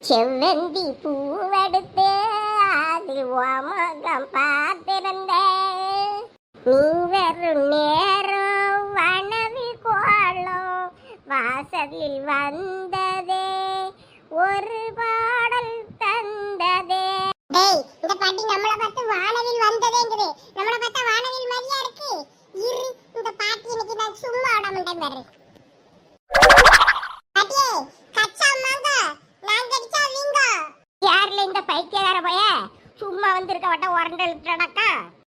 செவ்வந்தி பூவெடுத்து அதில் உமகம் பார்த்திருந்தேன். நீ வெறும் நேரம் வனவில் கோலம் வாசலில் வந்ததே ஒரு பாடல் தந்ததே. டேய், இந்த பாட்டி நம்மள பார்த்து வானவில் வந்ததேங்குது. நம்மள பார்த்தா வானவில் மாதிரியா இருக்கு. இரு, இந்த பாட்டி இன்னைக்கு நான் சும்மா விட மாட்டேன் பாரு. பாட்டியே, கச்சா மாங்க நான் கடிச்சா வீங்க. யார்ல இந்த பைத்தியக்கார பைய சும்மா வந்திருக்க வட்ட உரண்டை இழுத்துடக்கா.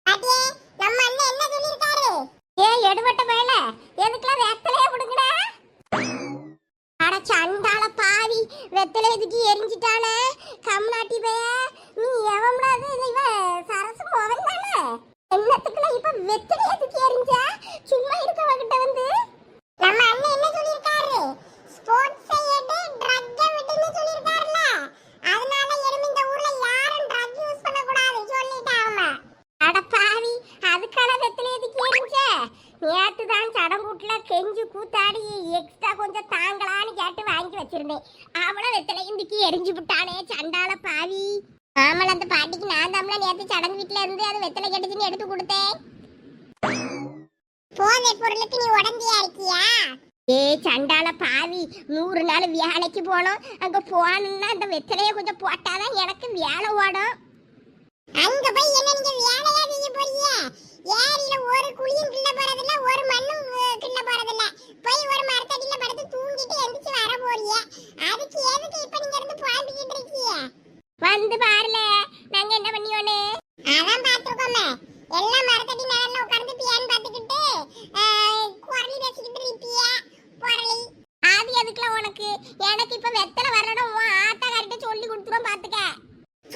பாட்டியே, நம்ம அண்ணன் என்ன சொல்லிருக்காரு? எடுபட்ட பையல எதுக்குலாம் வெத்தலையே விடுங்கடா. அட சண்டால பாவி, வெத்தலை எதுக்கு எரிஞ்சிட்டானே கம்நாட்டி பைய. நீ எவம்டாது இவ சரசு மோவன் தானே. என்னத்துக்குல இப்ப வெத்தலை எதுக்கு எரிஞ்சா? சும்மா இருக்க வகிட்ட வந்து நம்ம அண்ணன் என்ன சொல்லிருக்காரு? ஸ்போர்ட்ஸ் எடு, ட்ரக் விடுன்னு சொல்லிருக்காருல. அதனால இனிமே இந்த ஊர்ல யாரும் ட்ரக் யூஸ் பண்ண கூடாது சொல்லிட்டாங்க. அட பாவி, அதுக்கான வெத்தலை எதுக்கு எரிஞ்சா? நேத்து தான் சடங்கூட்டுல கெஞ்சு கூத்தாடி எக்ஸ்ட்ரா கொஞ்சம் தாங்களான்னு கேட்டு வாங்கி வச்சிருந்தேன். அவள வெத்தலை இன்றைக்கு எரிஞ்சு விட்டானே சண்டால பாவி. ஆமால, அந்த பாட்டிக்கு நான் தாம்ல நேத்து சடங்கு வீட்டுல இருந்து அது வெத்தலை கெட்டுச்சுன்னு எடுத்து கொடுத்தேன். போதை பொருளுக்கு நீ உடம்பியா இருக்கியா? சண்டால பாவி, 100 நாள் வேலைக்கு போனோம். அங்க போனா அந்த வெத்தலையை கொஞ்சம் போட்டாதான் எனக்கு வேலை ஓடும். அங்க போய் என்ன நீங்க வேலையா செய்ய போறீங்க? ஏரியில ஒரு குழியும் கிள்ள போறதில்ல, ஒரு மண்ணும் கிள்ள போறதில்ல. போய் ஒரு மரத்தடியில படுத்து தூங்கிட்டு எந்திரிச்சு வர போறீங்க. அதுக்கு எதுக்கு இப்ப நீங்க இருந்து பாம்பிக்கிட்டு இருக்கீங்க? வந்து பாருல, நாங்க என்ன பண்ணியோனே அதான் பாத்துக்கோமே. எல்லாம் மரத்தடி நிழல்ல உட்கார்ந்து பியான் பாத்துக்கிட்டு குரலி பேசிக்கிட்டு இருப்பியா குரலி. அது எதுக்குல உனக்கு? எனக்கு இப்ப வெத்தலை வரணும் ஆத்தாக்காரிட்ட சொல்லி கொடுத்துரும் பாத்துக்க.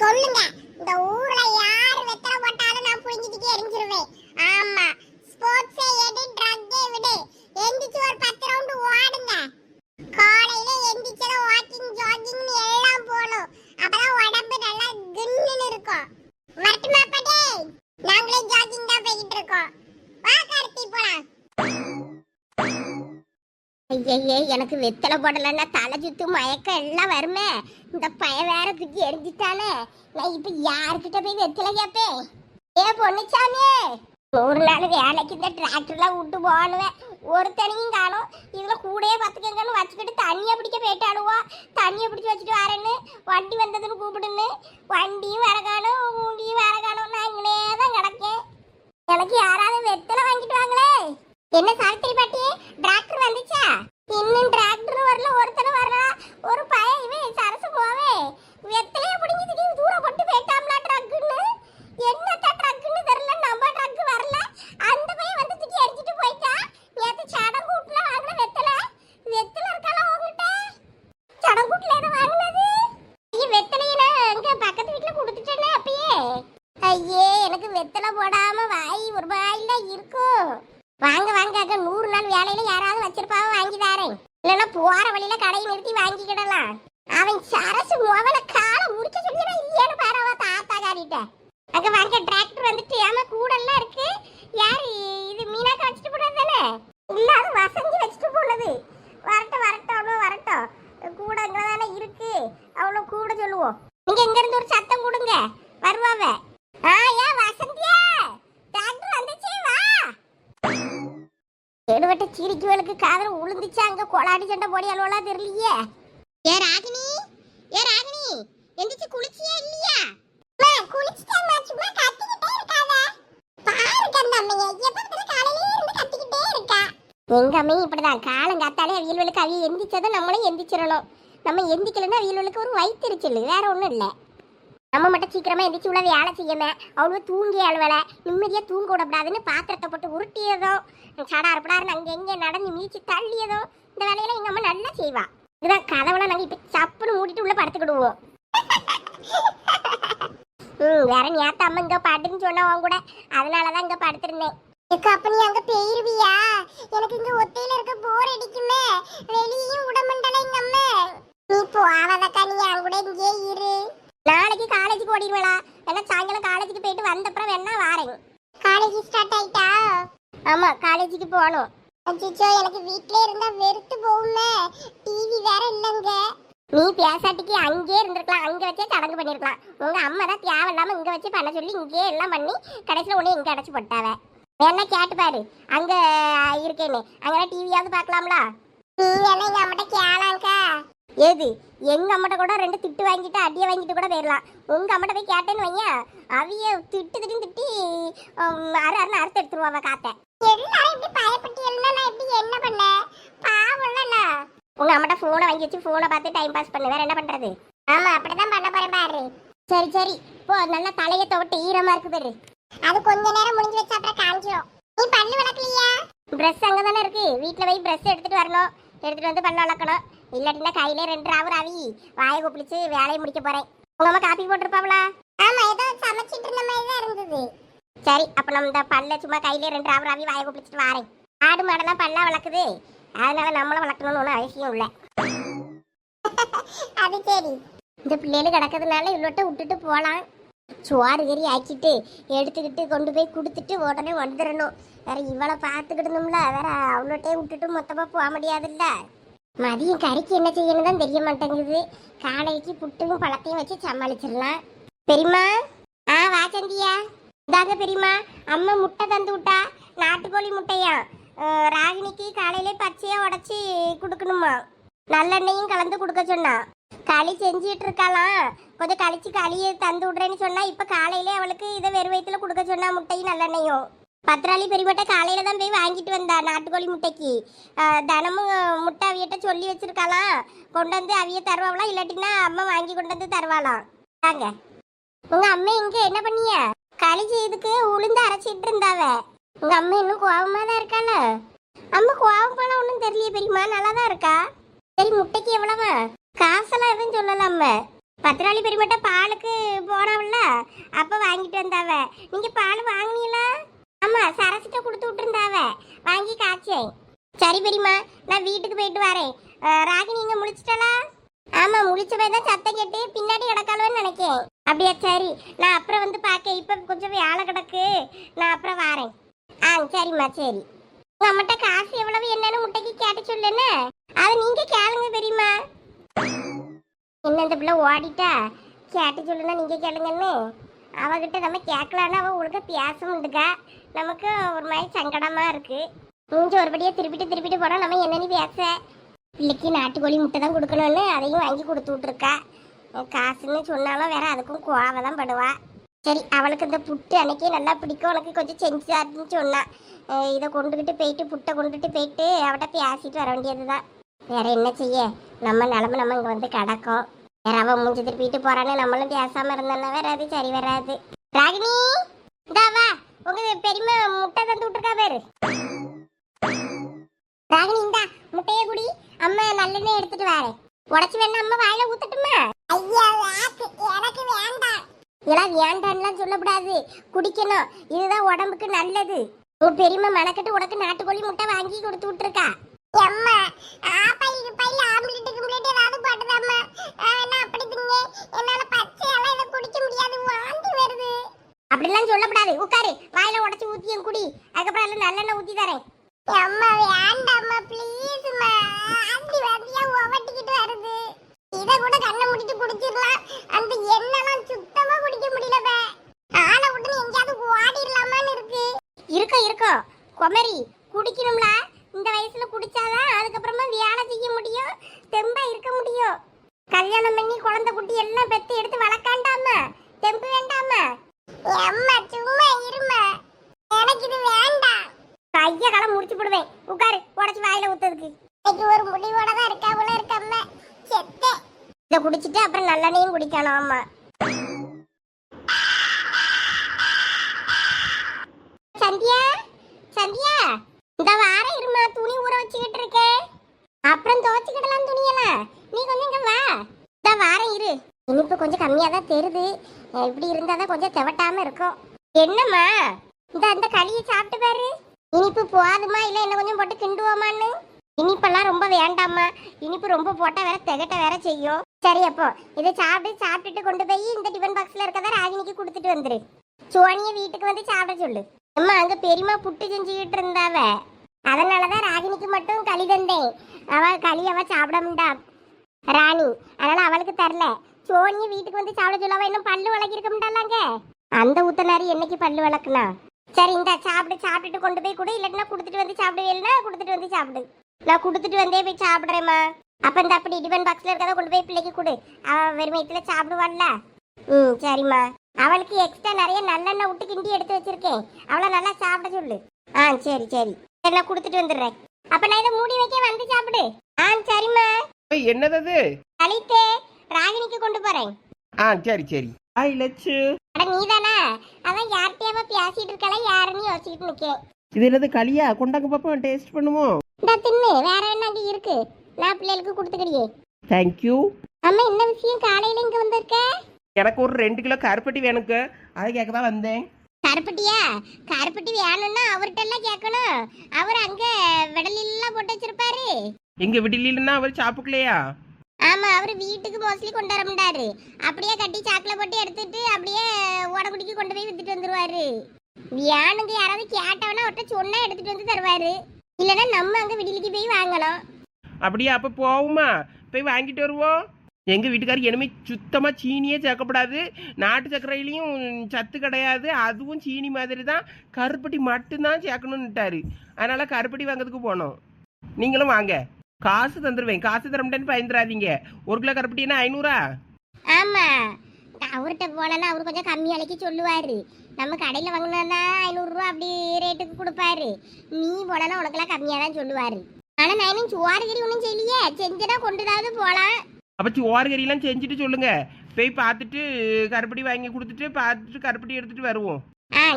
சொல்லுங்க, இந்த ஊர்ல யாரு வெத்தலை போட்டாலும் நான் புரிஞ்சிட்டு எரிஞ்சிருவேன். ஆமா, ஸ்போர்ட்ஸ் எடு, ட்ரக் விடு. எந்திரிச்சு ஒரு 10 ரவுண்ட் ஓடுங்க. காலையில எந்திரிச்சத வாக்கிங் ஜாகிங் எல்லாம் போணும். அப்பதான் உடம்பு நல்லா குன்னுன்னு இருக்கும். வரட்டுமா பாட்டே? நாங்களே ஜாகிங் தான் போயிட்டு இருக்கோம். வா கார்த்தி போலாம். ஐயே, எனக்கு வெத்தலை போடலன்னா தலை சுத்து மயக்கம் எல்லாம் வருமே. இந்த பய வேற தூக்கி எரிஞ்சிட்டானே. நான் இப்ப யாருக்கிட்ட போய் வெத்தலை கேப்பேன்? பொண்ணுச்சாமி, 100 நாள் வேலைக்கு இந்த டிராக்டர்ல விட்டு போனுவேன். ஒருத்தனையும் காணும். இதுல கூடயே பத்துக்கங்கன்னு வச்சுக்கிட்டு தண்ணியை பிடிக்க போயிட்டாடுவா. தண்ணியை பிடிச்சி வச்சுட்டு வரேன்னு வண்டி வந்ததுன்னு கூப்பிடுன்னு வண்டியும் வர காணும், ஊண்டியும் வர காணும். நான் இங்கனே தான் கிடக்கேன். எனக்கு யாராவது வெத்தலை வாங்கிட்டு வாங்களே. என்ன சாவித்திரி பாட்டி, டிராக்டர் வந்துச்சா? இன்னும் டிராக்டர் வரல, ஒருத்தனும் வரல. ஒரு பையன் இவன் சரசு போவே வெத்தலைய பிடிங்கிட்டு தூரம் போட்டு போயிட்டாம்ல ட்ரக்குன்னு. என்னத்த ட்ரக்குன்னு தெரியல, நம்ம ட்ரக் வரல. அந்த பையன் வந்து தூக்கி அடிச்சிட்டு போயிட்டா. நேத்து சடங்கூட்டுல வாங்கின வெத்தலை இருக்கால உங்ககிட்ட? சடங்கூட்டுல எதை வாங்கினது? வெத்தலையில அங்க பக்கத்து வீட்டுல கொடுத்துட்டேனே அப்பயே. ஐயே, எனக்கு வெத்தலை போடாம வாய் ஒரு வாயில இருக்கும். வாங்க வாங்க, 100 நாள் வேலையில யாராவது வச்சிருப்பாவ வாங்கி தாரேன். இல்லைன்னா போற வழியில கடையை நிறுத்தி வாங்கிக்கிடலாம். அவன் சரசு மோவல காலை முடிக்க சொல்லிடா இல்லையான்னு பாரவா தாத்தா காரிட்ட. அங்க வாங்க, டிராக்டர் வந்துட்டு ஏமா கூடெல்லாம் இருக்கு. யாரு இது? மீனாக்க வச்சுட்டு போனது தானே? இல்ல, அது வசந்தி வச்சுட்டு போனது. வரட்டும் வரட்டும், அவ்வளோ வரட்டும். கூட அங்கதானே இருக்கு, அவ்வளோ கூட சொல்லுவோம். நீங்க இங்க இருந்து ஒரு சத்தம் கொடுங்க, வருவாவ. ஏன் வசந்தியா, டிராக்டர் வந்துச்சு, வா. எடுவட்ட சீரிக்குவலுக்கு காதல உளுந்துச்சு. அங்க கொலாடி சண்டை போடி அலுவலா தெரியலையே. ஏ ராகினி, எந்திரிச்சு குளிச்சியா இல்லையா? குளிச்சுட்டேன், சும்மா கத்திக்கிட்டே இருக்காத. பாரு கந்தம்மையே, எப்ப காலையில இருந்து கத்திக்கிட்டே இருக்கா. எங்க அம்மையும் இப்படிதான். காலம் காத்தாலே அவியல்வலுக்கு அவிய எந்திரிச்சதும் நம்மளும் எந்திரிச்சிடணும். நம்ம எந்திக்கலன்னா அவியல்வலுக்கு ஒரு வயிற்றுச்சல், வேற ஒன்றும் இல்லை. நம்ம மட்டும் சீக்கிரமா எந்திரிச்சு உள்ள வேலை செய்யமே. அவ்வளோ தூங்கி அழுவலை, நிம்மதியா தூங்க விடக்கூடாதுன்னு பாத்திரத்தை போட்டு உருட்டியதும் சடார் படாருன்னு அங்கே எங்கே நடந்து மீச்சு தள்ளியதும் இந்த வேலையெல்லாம் எங்க அம்மா நல்லா செய்வா. இதுதான் கதவுலாம் நாங்கள் இப்போ சப்புன்னு மூடிட்டு உள்ள படுத்துக்கிடுவோம். வேற நேத்த அம்மா இங்க பாட்டுன்னு சொன்னவங்க கூட, அதனாலதான் இங்க படுத்திருந்தேன். அப்ப நீ அங்க போயிருவியா? எனக்கு இங்க ஒத்தையில இருக்க போர் அடிக்குமே. வெளியும் உடம்பண்டல எங்க அம்மா. நீ போவாதக்கா, நீ அங்க கூட இங்கே இரு. நாளைக்கு காலேஜுக்கு ஓடிடுவேளா? ஏன்னா சாயங்காலம் காலேஜுக்கு போயிட்டு வந்தப்புறம் வேணா வாரேன். காலேஜ் ஸ்டார்ட் ஆயிட்டா? ஆமா, காலேஜுக்கு போகணும். அச்சோ, எனக்கு வீட்லயே இருந்தா வெறுத்து போகுமே. டிவி வேற இல்லங்க. நீ பேசாட்டிக்கு அங்கேயே இருந்திருக்கலாம், அங்க வச்சே சடங்கு பண்ணிருக்கலாம். உங்க அம்மா தான் தேவையில்லாம இங்க வச்சு பண்ண சொல்லி இங்கேயே எல்லாம் பண்ணி கடைசியில உடனே இங்க அடைச்சு போட்டாவ. வேணா கேட்டு பாரு அங்க இருக்கேன்னு, அங்கெல்லாம் டிவியாவது பார்க்கலாம்ல. நீ எல்லாம் எங்க அம்மாட்ட கேளாங்கா. ஏது எங்க அம்மாட்ட கூட 2 திட்டு வாங்கிட்டு அடியை வாங்கிட்டு கூட போயிடலாம். உங்க அம்மாட்ட போய் கேட்டேன்னு வையா, அவிய திட்டு அறுன்னு அறுத்து எடுத்துருவாங்க காத்த. எல்லாரும் இப்படி பயப்பட்டு எல்லாம் நான் இப்படி என்ன பண்ண பாவம்ல. உங்க அம்மாட்ட போனை வாங்கி வச்சு போனை பார்த்து டைம் பாஸ் பண்ணு, வேற என்ன பண்றது? ஆமா அப்படிதான் பண்ண போறேன் பாரு. சரி சரி போ, நல்லா தலையை துவட்டு ஈரமா இருக்கு பாரு. அது கொஞ்ச நேரம் முடிஞ்சு வச்சா அப்புறம் காஞ்சிரும். நீ பல்லு விளக்கலையா? ப்ரஷ் அங்கே தானே இருக்கு, வீட்டில் போய் ப்ரஷ் எடுத்துட்டு வரணும். எடுத்துட்டு வந்து பல்ல வளர்க்கணும். இல்லாட்டினா கையிலே 2 ராவு ராவி வாயை கொப்பளிச்சு வேலையை முடிக்க போறேன். உங்க அம்மா காப்பி போட்டிருப்பாங்களா? ஆமா ஏதோ சமைச்சிட்டு இருந்த மாதிரி தான் இருந்தது. சரி அப்ப நம்ம இந்த பல்ல சும்மா கையிலே 2 ராவு ராவி வாயை கொப்பளிச்சுட்டு வரேன். ஆடு மாடெல்லாம் பல்லா வளர்க்குது, அதனால நம்மளும் வளர்க்கணும்னு ஒன்றும் அவசியம் இல்லை. அது சரி. இந்த பிள்ளைகள் கிடக்கிறதுனால இவ்வளோட்ட விட்டுட்டு போகலாம். சோறு கறி ஆக்கிட்டு எடுத்துக்கிட்டு கொண்டு போய் கொடுத்துட்டு உடனே வந்துடணும். வேற இவளை பார்த்துக்கிடணும்ல, வேற அவ்வளோட்டே விட்டுட்டு மொத்தமாக போக முடியாதுல்ல. மதியம் கறிக்கு என்ன செய்யணும் தான் தெரிய மாட்டேங்குது. காலைக்கு புட்டும் பழத்தையும் வச்சு சமாளிச்சிடலாம். பெரியம்மா, வா சந்தியா. இதாங்க பெரியம்மா, அம்மா முட்டை தந்து விட்டா, நாட்டுக்கோழி முட்டையா. ராகினிக்கு காலையிலே பச்சையா உடச்சி கொடுக்கணுமா, நல்லெண்ணெயும் கலந்து கொடுக்க சொன்னா. களி செஞ்சிட்டு இருக்காளாம், கொஞ்சம் கழிச்சு களியை தந்து விட்றேன்னு சொன்னா. இப்ப காலையிலே அவளுக்கு இதை வெறும் வயிற்றுல கொடுக்க சொன்னா, முட்டையும் நல்லெண்ணையும். பத்திராளி பெரியமட்டை காலையில தான் போய் வாங்கிட்டு வந்தா நாட்டுக்கோழி முட்டைக்கு. தினமும் முட்டை அவியிட்ட சொல்லி வச்சிருக்காளாம், கொண்டு வந்து அவிய தருவாங்களாம், இல்லாட்டினா அம்மா வாங்கி கொண்டு வந்து தருவாளாம். தாங்க உங்க அம்மா இங்க என்ன பண்ணிய? களி செய்துக்கு உளுந்து அரைச்சிட்டு இருந்தாவ. உங்க அம்மா இன்னும் கோவமா தான் இருக்காள? அம்மா கோவம் போல ஒன்றும் தெரியலையே பெரியம்மா, நல்லா தான் இருக்கா. சரி முட்டைக்கு எவ்வளவா? காசெல்லாம் எதுவும் சொல்லலாம. பத்திராளி பெரியமட்டை பாலுக்கு போனவள்ல, அப்ப வாங்கிட்டு வந்தாவ. நீங்க பால் வாங்கினீங்களா? ஆமா சரசிட்ட கொடுத்து விட்டுருந்தாவ, வாங்கி காய்ச்சேன். சரி பெரியம்மா, நான் வீட்டுக்கு போயிட்டு வரேன். ராகினி இங்க முழிச்சிட்டாளா? ஆமா முழிச்ச போய் தான் சத்தம் கேட்டு பின்னாடி கிடக்காளோன்னு நினைக்கேன். அப்படியா சரி, நான் அப்புறம் வந்து பார்க்க. இப்ப கொஞ்சம் வேலை கிடக்கு, நான் அப்புறம் வரேன். சரிம்மா சரி. உங்க அம்மாட்ட காசு எவ்வளவு என்னன்னு முட்டைக்கு கேட்டு சொல்லுன்னு, அதை நீங்க கேளுங்க பெரியம்மா. என்ன இந்த பிள்ளை ஓடிட்டா, கேட்டு சொல்லுன்னா நீங்க கேளுங்கன்னு. அவகிட்ட நம்ம கேட்கலான்னு அவ ஒழுங்கா பேச முடியுக்கா, நமக்கு ஒரு மாதிரி சங்கடமா இருக்கு. மூஞ்சி ஒருபடியா திருப்பிட்டு போனா நம்ம என்னன்னு பேச. பிள்ளைக்கு நாட்டுக்கோழி முட்டை தான் கொடுக்கணும்னு அதையும் வாங்கி கொடுத்து விட்டுருக்கா. காசுன்னு சொன்னாலும் வேற அதுக்கும் கோவ தான் படுவா. சரி அவளுக்கு இந்த புட்டு அன்னைக்கே நல்லா பிடிக்கும், உனக்கு கொஞ்சம் செஞ்சாருன்னு சொன்னா. இதை கொண்டுகிட்டு போயிட்டு புட்டை கொண்டுட்டு போயிட்டு அவட்ட பேசிட்டு வர வேண்டியதுதான். வேற என்ன செய்ய, நம்ம நிலமை நம்ம இங்க வந்து கிடக்கும். வேற அவன் மூஞ்சி திருப்பிட்டு போறான்னு நம்மளும் பேசாம இருந்தோம்னா வராது, சரி வராது. ராகினி இந்தாவா, உங்க பெரியம்மா முட்டை தந்து விட்டுருக்கா பேரு. ராகினி இந்தா முட்டையை குடி, அம்மா நல்லெண்ணெய் எடுத்துட்டு வரேன். உடச்சு வேணா அம்மா வாயில ஊத்தட்டுமா? ஐயா எனக்கு வேண்டாம். இதெல்லாம் வேண்டான்லாம் சொல்லக்கூடாது, குடிக்கணும், இதுதான் உடம்புக்கு நல்லது. உங்க பெரியம்மா மனக்கட்டு உனக்கு நாட்டுக்கோழி முட்டை வாங்கி கொடுத்து விட்டுருக்கா. அம்மா பையில ஆம்லெட் கும்லெட் ஏதாவது போட்டுதாம்மா, நான் அப்படி திங்க. என்னால பச்சையெல்லாம் இதை குடிக்க முடியாது, வாந்தி வருது. அப்படிலாம் சொல்லக்கூடாது, உட்காரு, வாயில உடச்சு ஊத்தியும் குடி, அதுக்கப்புறம் எல்லாம் நல்லெண்ணெய் ஊத்தி தரேன். அம்மா வேண்டாம்மா ப்ளீஸ்மா, ஆந்தி வாந்தியா ஒவட்டிக்கிட்டு வருது. இதை கூட கண்ணை மூடிட்டு குடிச்சிடலாம், அந்த எண்ணெய்லாம் சுத்தமா குடிக்க முடியல. ஆளை விட்டு எங்கேயாவது ஓடிடலாமான்னு இருக்கு. இருக்கும் குமரி, குடிக்கணும்ல. இந்த வயசுல குடிச்சாதான் அதுக்கப்புறமா வேலை செய்ய முடியும், தெம்பா இருக்க முடியும். கல்யாணம் பண்ணி குழந்தை குட்டி எல்லாம் பெத்து எடுத்து வளர்க்காண்டாமா, தெம்பு வேண்டாமா? அம்மா சும்மா இருமா, எனக்கு இது வேண்டாம். கைய காலம் முடிச்சு போடுவேன், உட்காரு, உடச்சு வாயில ஊத்ததுக்கு. இன்னைக்கு ஒரு முடிவோட தான் இருக்காவுல இருக்கம்மா, செத்தே. இதை குடிச்சிட்டு அப்புறம் நல்லெண்ணையும் குடிக்கணும். ஆமா சந்தியா, சந்தியா இந்த வாரம் இருமா, துணி ஊற வச்சுக்கிட்டு இருக்கேன், அப்புறம் துவைச்சுக்கிடலாம் துணியெல்லாம். நீ கொஞ்சம் இங்க வா, இந்த வாரம் இரு. இனிப்பு கொஞ்சம் கம்மியா தான் தெரியுது, இப்படி இருந்தாதான் கொஞ்சம் தெவட்டாம இருக்கும். என்னம்மா இந்த களியை சாப்பிட்டு பாரு, இனிப்பு போதுமா இல்ல என்ன கொஞ்சம் போட்டு கிண்டுவோமான்னு? இனிப்பெல்லாம் ரொம்ப வேண்டாமா, இனிப்பு ரொம்ப போட்டா வேற திகட்ட வேற செய்யும். சரி அப்போ இதை சாப்பிட்டுட்டு கொண்டு போய் இந்த டிஃபன் பாக்ஸ்ல இருக்கதா ராகினிக்கு கொடுத்துட்டு வந்துரு. சோனிய வீட்டுக்கு வந்து சாப்பிட சொல்லு. அம்மா அங்க பெரியம்மா புட்டு செஞ்சுக்கிட்டு இருந்தாவ, அதனாலதான் ராகினிக்கு மட்டும் களி தந்தேன். அவ களி அவ சாப்பிட முடியா. ராணி. அதனால அவளுக்கு தரல. சோனியை வீட்டுக்கு வந்து சாப்பிட சொல்லவா இன்னும் பல்லு விளக்கிருக்க மாட்டாளாங்க. அந்த உத்தனாரி என்னைக்கு பல்லு விளக்குனா? சரி இந்த சாப்பிட்டுட்டு கொண்டு போய் கொடு, இல்லாட்டினா கொடுத்துட்டு வந்து சாப்பிடுவேன்னா கொடுத்துட்டு வந்து சாப்பிடு. நான் கொடுத்துட்டு வந்தே போய் சாப்பிட்றேம்மா. அப்போ இந்த அப்படி டிஃபன் பாக்ஸில் இருக்கிறத கொண்டு போய் பிள்ளைக்கு கொடு, அவள் வெறும் வயிற்றுல சாப்பிடுவாள்ல. சரிம்மா. அவளுக்கு எக்ஸ்ட்ரா நிறைய நல்லெண்ணெய் விட்டு கிண்டி எடுத்து வச்சிருக்கேன், அவளை நல்லா சாப்பிட சொல்லு. சரி சரி, நான் கொடுத்துட்டு வந்துடுறேன். அப்போ நான் இதை மூடி வைக்க வந்து சாப்பிடு. சரிம்மா. என்னது? கழித்தே ராகினிக்கு கொண்டு போறேன். சரி சரி. ஹாய் லட்சு. அட நீதானா? அதான் யார்கிட்டயாவ பேசிட்டு இருக்கல, யாருன்னு யோசிச்சுட்டு நிக்கேன். இது என்னது களியா? கொண்டாங்க பாப்போம், டேஸ்ட் பண்ணுவோம். இந்த தின்னு, வேற என்ன அங்க இருக்கு, நான் பிள்ளைகளுக்கு கொடுத்துக்கிறியே. தேங்க்யூ. அம்மா என்ன விஷயம் காலையில இங்க வந்திருக்க? எனக்கு ஒரு 2 கிலோ கருப்பட்டி வேணுக்கு, அதை கேட்க தான் வந்தேன். கருப்பட்டியா? கருப்பட்டி வேணும்னா அவர்கிட்ட எல்லாம் கேட்கணும். அவர் அங்க விடலாம் போட்டு வச்சிருப்பாரு. எங்க விடலின்னா அவர் சாப்பிடலையா? ஆமா, அவர் வீட்டுக்கு மோஸ்ட்லி கொண்டு வர மாட்டாரு. அப்படியே கட்டி சாக்கில் போட்டு எடுத்துட்டு அப்படியே ஓடக்குடிக்கு கொண்டு போய் வித்துட்டு வந்துருவாரு. வியானுங்க யாராவது கேட்டவனா அவர்கிட்ட சொன்னா எடுத்துட்டு வந்து தருவாரு. இல்லைன்னா நம்ம அங்க விடிலிக்கு போய் வாங்கணும். அப்படியே அப்ப போவோமா? போய் வாங்கிட்டு வருவோம். எங்க வீட்டுக்காரர் இனிமே சுத்தமா சீனியே சேர்க்கப்படாது, நாட்டு சர்க்கரையிலையும் சத்து கிடையாது, அதுவும் சீனி மாதிரி தான், கருப்பட்டி மட்டும்தான் சேர்க்கணும்னுட்டாரு. அதனால கருப்பட்டி வாங்கிறதுக்கு போனோம். நீங்களும் வாங்க, காசு தந்துடுவேன். காசு தர மாட்டேன்னு பயந்துடாதீங்க. 1 கிலோ கருப்பட்டினா 500. ஆமா, அவர்கிட்ட போனா அவரு கொஞ்சம் கம்மி விலைக்கு சொல்லுவாரு. நம்ம கடையில வாங்கினா 500 ரூபா அப்படி ரேட்டுக்கு கொடுப்பாரு. நீ போனா உனக்கெல்லாம் கம்மியா தான் சொல்லுவாரு. ஆனா நான் இன்னும் சுவாரிகரி ஒன்றும் செய்யலையே, செஞ்சனா கொண்டுதாவது போலாம். அப்போ சோறு கறியெல்லாம் செஞ்சுட்டு சொல்லுங்க, போய் பார்த்துட்டு கருப்பட்டி வாங்கி கொடுத்துட்டு பார்த்துட்டு கருப்பட்டி எடுத்துட்டு வருவோம்.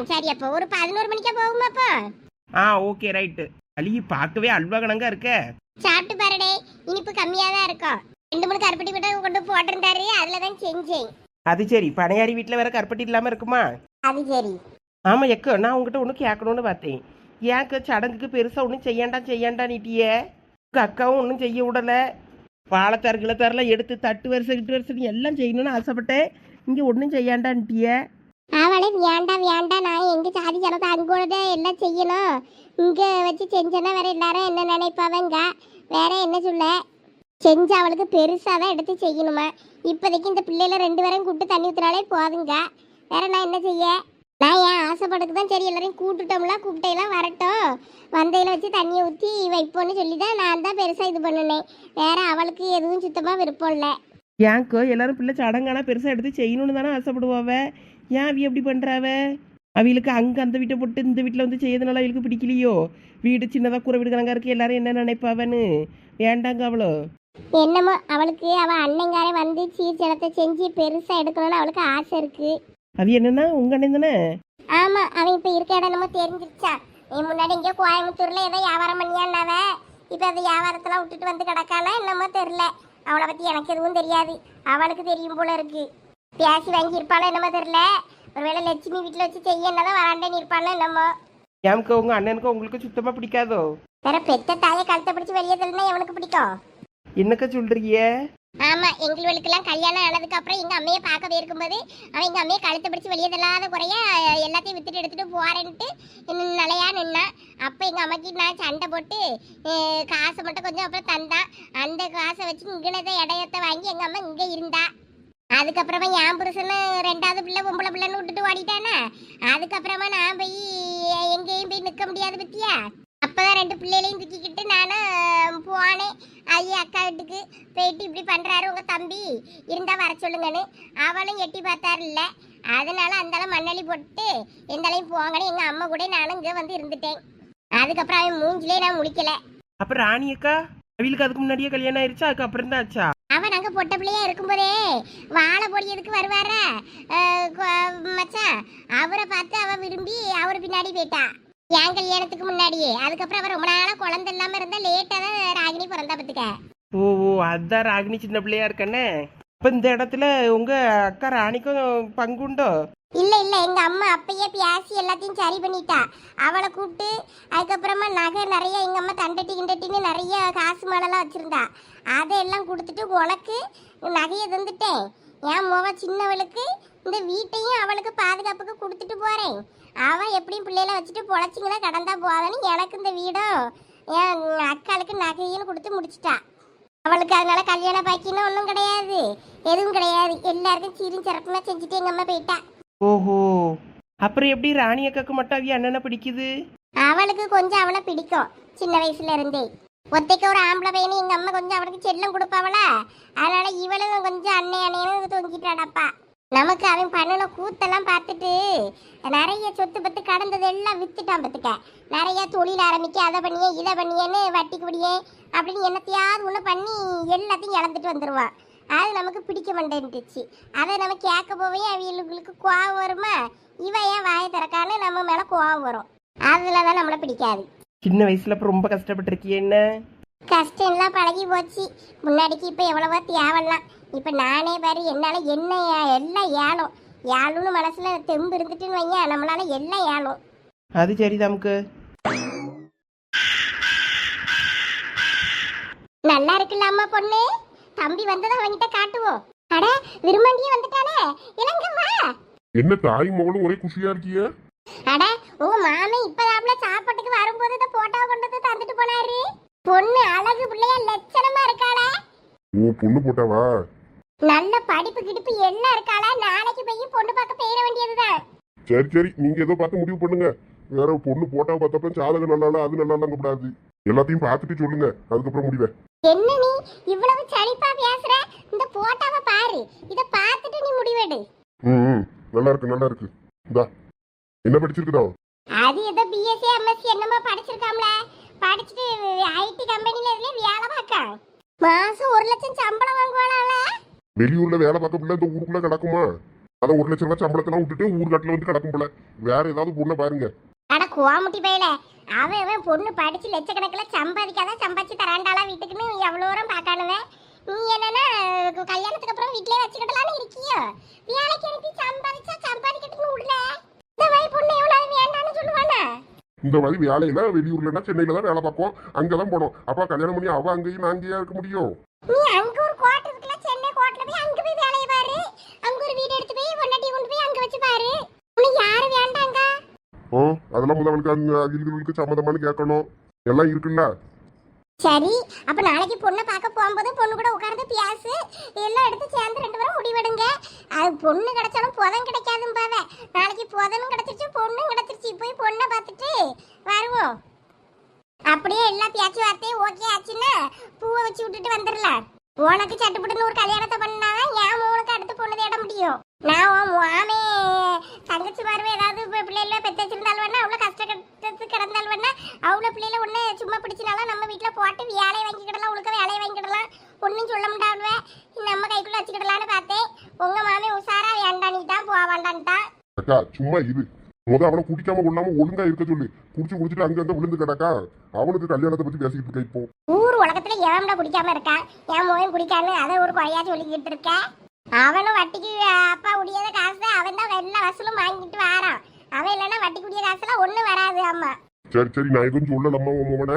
சரி, அப்போ ஒரு 11 மணிக்கா போகுமாப்பா? Okay right. அழி பார்க்கவே அல்வா கணங்கா இருக்க. சாப்பிட்டு பாருடே, இனிப்பு கம்மியா தான் இருக்கும். 2-3 கருப்பட்டி கூட கொண்டு போட்டிருந்தாரு, அதுல தான் செஞ்சேன். அது சரி, பனையாரி வீட்டில் வேற கருப்பட்டி இல்லாமல் இருக்குமா? அது சரி. ஆமாம் எக்க, நான் உங்ககிட்ட ஒன்று கேட்கணும்னு பார்த்தேன். ஏக்கு சடங்குக்கு பெருசாக ஒன்றும் செய்யாண்டா நீட்டியே. உங்கள் அக்காவும் ஒன்றும் செய்ய விடலை. வாழைத்தார் கிளத்தாரெலாம் எடுத்து தட்டு வருஷம் எல்லாம் செய்யணும்னு ஆசைப்பட்டேன். இங்கே ஒன்றும் செய்யாண்டான்ட்டிய. அவளே வேண்டாம் நான் எங்க சாதி ஜனத்தை அங்கோட எல்லாம் செய்யணும், இங்க வச்சு செஞ்சேன்னா வேற எல்லாரும் என்ன நினைப்பாவங்க, வேற என்ன சொல்ல. செஞ்சு அவளுக்கு பெருசா தான் எடுத்து செய்யணுமா. இப்போதைக்கு இந்த பிள்ளைல 2 பேரையும் கூப்பிட்டு தண்ணி ஊத்துனாலே போதுங்க, வேற நான் என்ன செய்ய. நான் ஏன் ஆசைப்படுக்கு தான் சரி எல்லாரையும் கூப்பிட்டுட்டோம்ல, கூப்பிட்டையெல்லாம் வரட்டும், வந்தையில வச்சு தண்ணியை ஊற்றி வைப்போன்னு சொல்லி தான் நான் தான் பெருசாக இது பண்ணினேன். வேற அவளுக்கு எதுவும் சுத்தமாக விருப்பம் இல்லை. ஏன்க்கோ எல்லாரும் பிள்ளை சடங்கானா பெருசாக எடுத்து செய்யணும்னு தானே ஆசைப்படுவாவ. ஏன் அவி எப்படி பண்ணுறாவ? அவளுக்கு அங்கே அந்த வீட்டை போட்டு இந்த வீட்டில் வந்து செய்யறதுனால அவளுக்கு பிடிக்கலையோ? வீடு சின்னதாக கூரை வீடு கணக்கா இருக்கு, எல்லாரும் என்ன நினைப்பாவன்னு வேண்டாங்க அவளோ. என்னமோ அவளுக்கு அவள் அண்ணங்காரே வந்து சீர்ச்சலத்தை செஞ்சு பெருசாக எடுக்கணும்னு அவளுக்கு ஆசை இருக்கு. அது என்னன்னா உங்க அண்ணன் தானே? ஆமா, அவன் இப்ப இருக்க இடம் நம்ம தெரிஞ்சிருச்சா. நீ முன்னாடி இங்கே கோயம்புத்தூர்ல ஏதோ வியாபாரம் பண்ணியான்னாவ, இப்ப அந்த வியாபாரத்தெல்லாம் விட்டுட்டு வந்து கிடக்கானா என்னமோ தெரியல. அவளை பத்தி எனக்கு எதுவும் தெரியாது, அவளுக்கு தெரியும் போல இருக்கு. பேசி வாங்கி இருப்பாளோ என்னமோ தெரியல. ஒருவேளை லட்சுமி வீட்டுல வச்சு செய்யணும் வராண்டேன்னு இருப்பாளோ என்னமோ. ஏம்க்கா உங்க அண்ணனுக்கு உங்களுக்கு சுத்தமா பிடிக்காதோ? வேற பெத்த தாயை கழுத்தை பிடிச்சி வெளியே தள்ளினா எவனுக்கு பிடிக்கும்? என்னக்கா சொல்றீங்க? ஆமா, எங்களுக்கெல்லாம் கல்யாணம் ஆனதுக்கு அப்புறம் எங்க அம்மையை பார்க்கவே இருக்கும்போது அவன் எங்க அம்மையை கழுத்தை பிடிச்சி வெளியே தள்ளாத குறைய எல்லாத்தையும் வித்துட்டு எடுத்துட்டு போறேன்ட்டு நிலையா நின்னா. அப்ப எங்க அம்மாக்கு நான் சண்டை போட்டு காசை மட்டும் கொஞ்சம் அப்புறம் தந்தான். அந்த காசை வச்சு இங்கனதை இடையத்தை வாங்கி எங்க அம்மா இங்க இருந்தா. அதுக்கப்புறமா என் புருஷனு 2வது பிள்ளை பொம்பளை பிள்ளைன்னு விட்டுட்டு ஓடிட்டானா. அதுக்கப்புறமா நான் போய் எங்கேயும் போய் நிற்க முடியாது பத்தியா. அப்பதான் 2 பிள்ளைகளையும் தூக்கிக்கிட்டு நானும் போனேன் ஐயா அக்கா வீட்டுக்கு. போயிட்டு இப்படி பண்றாரு உங்க தம்பி, இருந்தா வர சொல்லுங்கன்னு. அவளும் எட்டி பார்த்தாரு இல்லை, அதனால அந்தாலும் மண்ணள்ளி போட்டு எந்தாலையும் போங்கன்னு எங்க அம்மா கூட நானும் இங்க வந்து இருந்துட்டேன். அதுக்கப்புறம் அவன் மூஞ்சிலே நான் முடிக்கல. அப்ப ராணி அக்கா அவளுக்கு அதுக்கு முன்னாடியே கல்யாணம் ஆயிடுச்சா? அதுக்கு அப்புறம் தான் ஆச்சா? அவன் நாங்க பொட்ட பிள்ளையா இருக்கும்போதே வாழை பொடியதுக்கு வருவார மச்சான், அவரை பார்த்து அவ விரும்பி அவர் பின்னாடி போயிட்டா என் கல்யாணத்துக்கு முன்னாடியே. அதுக்கப்புறம் அவர் ரொம்ப நாளா குழந்தை இல்லாம இருந்தா, லேட்டா தான் ராகினி பிறந்தா பத்துக்க. ஓ அதான் ராகினி சின்ன பிள்ளையா இருக்கண்ணே. இப்ப இந்த இடத்துல உங்க அக்கா ராணிக்கும் பங்குண்டோ? இல்ல எங்க அம்மா அப்பயே பேசி எல்லாத்தையும் சரி பண்ணிட்டா. அவளை கூப்பிட்டு அதுக்கப்புறமா நகை நிறைய எங்க அம்மா தண்டட்டி கிண்டட்டின்னு நிறைய காசு மாடெல்லாம் வச்சிருந்தா. அதையெல்லாம் கொடுத்துட்டு உனக்கு நகையை தந்துட்டேன். என் முவ சின்னவளுக்கு இந்த வீட்டையும் அவளுக்கு பாதுகாப்புக்கு கொடுத்துட்டு போறேன். அவன் எப்படியும் பிள்ளையில வச்சுட்டு பொழைச்சிங்கன்னா கடந்தா போதான்னு எனக்கு இந்த வீடும் என் அக்காளுக்கு நகையும் கொடுத்து முடிச்சிட்டா. அவளுக்கு அதனால கல்யாண பாக்கின்னு ஒன்றும் கிடையாது, எதுவும் கிடையாது. எல்லாருக்கும் சீரும் சிறப்புமா செஞ்சுட்டு எங்க அம்மா போயிட்டா. ஓஹோ, அப்புறம் எப்படி ராணி அக்காக்கு மட்டும் அவிய அண்ணனை பிடிக்குது? அவளுக்கு கொஞ்சம் அவனை பிடிக்கும் சின்ன வயசுல இருந்தே. ஒத்தைக்கு ஒரு ஆம்பளை பையனு எங்க அம்மா கொஞ்சம் அவனுக்கு செல்லம் கொடுப்பாவளா, அதனால இவளும் கொஞ்சம் அண்ணையும் தொங்கிட்டாடப்பா. நமக்கு அவன் பண்ணின கூத்தெல்லாம் பார்த்துட்டு நிறைய சொத்து பத்து கடந்தது எல்லாம் வித்துட்டான் பத்துக்க. நிறைய தொழில் ஆரம்பிக்க, அதை பண்ணியே இதை பண்ணியேன்னு வட்டிக்கு விடியே அப்படின்னு என்னத்தையாவது ஒன்று பண்ணி எல்லாத்தையும் இழந்துட்டு வந்துடுவான். அது நமக்கு பிடிக்க மாட்டேன்ட்டுச்சு. அதை நம்ம கேட்க போவே அவங்களுக்கு கோவம் வருமா, இவன் ஏன் வாயை திறக்கான்னு நம்ம மேலே கோவம் வரும். அதில் தான் நம்மளை பிடிக்காது. சின்ன வயசுல அப்ப ரொம்ப கஷ்டப்பட்டிருக்கிய என்ன? கஷ்டம் எல்லாம் பழகி போச்சு. முன்னாடிக்கு இப்போ எவ்வளவோ தேவலாம். இப்போ நானே பாரு, என்னால் என்ன எல்லாம் ஏழும் ஏழுன்னு மனசுல தெம்பு இருந்துட்டுன்னு வைங்க, நம்மளால எல்லாம் ஏழும். அது சரி தமக்கு. நல்லா இருக்குல்ல அம்மா பொண்ணு? தம்பி வந்ததை அவன்கிட்ட காட்டுவோம். அட விரும்மாண்டியே வந்துட்டானே, இளங்கம்மா. என்ன தாய் மகளும் ஒரே குஷியா இருக்கிய? அட உங்க மாமன் இப்பதாப்ல சாப்பாட்டுக்கு வரும்போது இந்த போட்டோ கொண்டு வந்து தந்துட்டு போனாரு. பொண்ணு அழகு பிள்ளையா லட்சணமா இருக்காளே. ஓ, பொண்ணு போட்டாவா? நல்ல படிப்பு கிடிப்பு எல்லாம் இருக்காளா. நாளைக்கு போய் பொண்ணு பார்க்க போயிட வேண்டியதுதான். சரி சரி, நீங்க ஏதோ பார்த்து முடிவு பண்ணுங்க. வேற பொண்ணு போட்டா பார்த்தப்ப ஜாதகம் நல்லா அது நல்லா கூடாது. எல்லாத்தையும் பார்த்துட்டு சொல்லுங்க, அதுக்கப்புறம் முடிவேன். என்ன நீ இவ்வளவு சலிப்பா பேசுற? இந்த போட்டோவை பாரு, இத பார்த்துட்டு நீ முடிவெடு. ம், நல்லா இருக்கு நல்லா இருக்கு. இந்தா, என்ன படிச்சிருக்குதா? அது ஏதோ பிஎஸ்சி எம்எஸ்சி என்னமோ படிச்சிருக்காம்ல. படிச்சுட்டு ஐடி கம்பெனில இதுல வேலை பார்க்க மாசம் 1 லட்சம் சம்பளம் வாங்குவாளால. வெளியூர்ல வேலை பார்க்க பிள்ளை இந்த ஊருக்குள்ள கிடக்குமா? அதான் 1 லட்சம் ரூபாய் சம்பளத்தெல்லாம் விட்டுட்டு ஊர்காட்டில் வந்து கிடக்கும் போல. வேற ஏதாவது பொண்ணை பாருங்க. அட கோமுட்டி பையல, அவன் பொண்ணு படிச்சு லட்சக்கணக்கில் சம்பாதிக்காதான் சம்பாதிச்சு தராண்டாளா வீட்டுக்குன்னு எவ்வளோ தூரம் பார்க்கானுவேன். நீ என்னன்னா கல்யாணத்துக்கு அப்புறம் வீட்டிலே வச்சுக்கிட்டலான்னு இருக்கியோ? வேலைக்கு அனுப்பி சம்பாதிச்சா சம்பாதிக்கட்டுன்னு விடல. இந்த மாதிரி பொண்ணு எவ்வளோ வேண்டான்னு சொல்லுவானா? இந்த மாதிரி வேலையில வெளியூர்லன்னா சென்னையில தான் வேலை பார்ப்போம், அங்கதான் போனோம். அப்பா கல்யாணம் பண்ணி அவ அங்கேயும் நான் அங்கேயா இருக்க முடியும்? நீ அங்க ஒரு கோட்டை இருக்குல்ல, சென்னை கோட்டையில போய் அங்க போய் வேலையை பாரு. அங்க ஒரு வீடு எடுத்து போய் பொண்டாட்டி கொண்டு போய் அங்க வச்சு பாரு. உனக்கு யாரு வேண்டாங்க? ஓ, அதெல்லாம் முதல்வனுக்கு அந்த அகில்களுக்கு சம்மதமானு கேட்கணும். எல்லாம் இருக்குல்ல. சரி, அப்ப நாளைக்கு பொண்ணை பார்க்க போகும்போது பொண்ணு கூட உட்கார்ந்து பேசு. எல்லாம் எடுத்து சேர்ந்து 2 பேரும் முடிவெடுங்க. அது பொண்ணு கிடைச்சாலும் புதன் கிடைக்காதும் பாவே. நாளைக்கு புதனும் கிடைச்சிருச்சு பொண்ணும் கிடைச்சிருச்சு. போய் பொண்ணை பார்த்துட்டு வருவோம். அப்படியே எல்லா பேச்சு வார்த்தையும் ஓகே ஆச்சுன்னா பூவை வச்சு விட்டுட்டு வந்துடலாம். உனக்கு சட்டுப்பட்டுன்னு ஒரு கல்யாணத்தை பண்ணாதான் என் மோனுக்கு அடுத்து பொண்ணு தேட முடியும். நான் உன் மாமே தங்கச்சி மாருவே ஏதாவது பிள்ளைல பெற்று வச்சிருந்தாலும் வேணா, அவ்வளோ கஷ்டத்து கிடந்தாலும் வேணா, அவ்வளோ பிள்ளைல ஒன்று சும்மா பிடிச்சினாலும் நம்ம வீட்டில் போட்டு வேலையை வாங்கிக்கிடலாம், உனக்கு வேலையை வாங்கிக்கிடலாம். ஒன்றும் சொல்ல முடியாடுவேன், நம்ம கைக்குள்ள வச்சுக்கிடலான்னு பார்த்தேன். உங்க மாமே உஷாரா வேண்டான்ட்டான், போவாண்டான்ட்டான். அக்கா சும்மா இரு. அவனை குடிக்காம கொள்ளாம ஒழுங்கா இருக்க சொல்லு. குடிச்சிட்டு அங்க அங்க விழுந்து கிடக்கா. அவனுக்கு கல்யாணத்தை பத்தி பேசிக்கிட்டு இருக்க. இப்போ ஊர் உலகத்துல எவன்டா குடிக்காம இருக்கான்? என் மோகன் குடிக்கான்னு அதை ஒரு குறையா சொல்லிக்கிட்டு இருக்க. அவனும் வட்டிக்கு அப்பா உடியாத காசு அவன் தான் எல்லா வசூலும் வாங்கிட்டு வாரான். அவன் இல்லைன்னா வட்டி குடிய காசுலாம் ஒண்ணும் வராது. அம்மா சரி சரி, நான் எதுவும் சொல்லலம்மா. உன்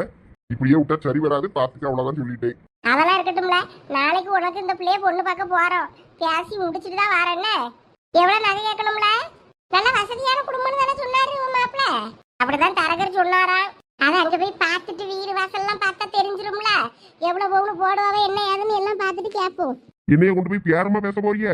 இப்படியே விட்டா சரி வராது, பாத்துக்க, அவ்வளவுதான் சொல்லிட்டேன். அதெல்லாம் இருக்கட்டும்ல. நாளைக்கு உனக்கு இந்த பிள்ளைய பொண்ணு பார்க்க போறோம். பேசி முடிச்சுட்டு தான் வரேன்னு. எவ்வளவு நகை கேட்கணும்ல? நல்ல வசதியான குடும்பம்னு தானே சொன்னாரு உன் மாப்பிள்ள. அப்படிதான் தரகர் சொன்னாராம். அதை அங்க போய் பார்த்துட்டு வீடு வாசல்லாம் பார்த்தா தெரிஞ்சிரும்ல. எவ்வளவு பவுன் போடுவாவே என்ன ஏதுன்னு எல்லாம் பார்த்துட்டு கேட்போம். என்னைய கொண்டு போய் பேரமா பேச போறீங்க?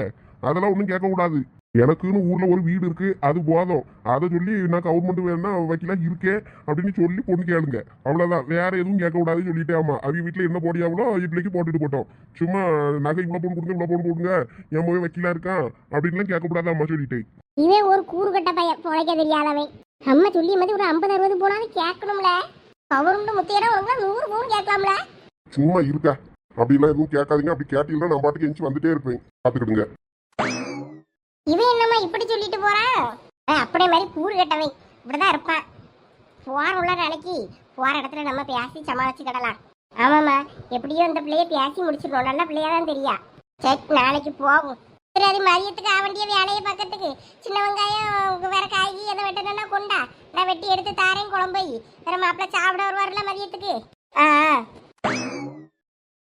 அதெல்லாம் ஒண்ணும் கேட்க கூடாது. எனக்குன்னு ஊர்ல ஒரு வீடு இருக்கு, அது போதும். அதை சொல்லி நான் கவர்மெண்ட் வேணா வைக்கலா இருக்கேன் அப்படின்னு சொல்லி பொண்ணு கேளுங்க, அவ்வளவுதான். வேற எதுவும் கேட்க கூடாதுன்னு சொல்லிட்டே. ஆமா, அவங்க வீட்டுல என்ன போடியாவளோ இட்லிக்கு போட்டுட்டு போட்டோம். சும்மா நகை இவ்வளவு பொண்ணு கொடுங்க இவ்வளவு பொண்ணு கொடுங்க, என் போய் வைக்கலா இருக்கான் அப்படின்லாம் கேட்க கூடாது அம்மா சொல்லிட்டேன். இவன் ஒரு கூறுகட்ட பையன், பொழைக்க தெரியாதவன். அம்மா சொல்லி மாதிரி ஒரு 50-60 போனாலும் கேட்கணும்ல. கவர்மெண்ட் முத்தியரா உங்க 100 பவுன் கேட்கலாம்ல. சும்மா இருக்கா, அப்படிலாம் எதுவும் கேட்காதீங்க. அப்படி கேட்டீங்கன்னா நான் பாட்டுக்கு எஞ்சி வந்துட்டே இருப்பேன், பாத்துக்கிடுங்க. இவன் என்னம்மா இப்படி சொல்லிட்டு போறான்? அப்படியே மாதிரி கூறு கட்டவன் இப்படிதான் இருப்பான். போற உள்ள நாளைக்கு போற இடத்துல நம்ம பேசி சமாளிச்சுக்கிடலாம். ஆமாம்மா, எப்படியோ இந்த பிள்ளைய பேசி முடிச்சிடணும். நல்ல பிள்ளையா தான் தெரியா. சரி, நாளைக்கு போகும். சரி, அது மதியத்துக்கு ஆக வேண்டிய வேலையை பார்க்கறதுக்கு சின்ன வெங்காயம் வேற காய்கறி எதை வெட்டணும்னா கொண்டா, நான் வெட்டி எடுத்து தாரேன். குழம்பு வேற மாப்பிள்ள சாப்பிட வருவார்ல மதியத்துக்கு.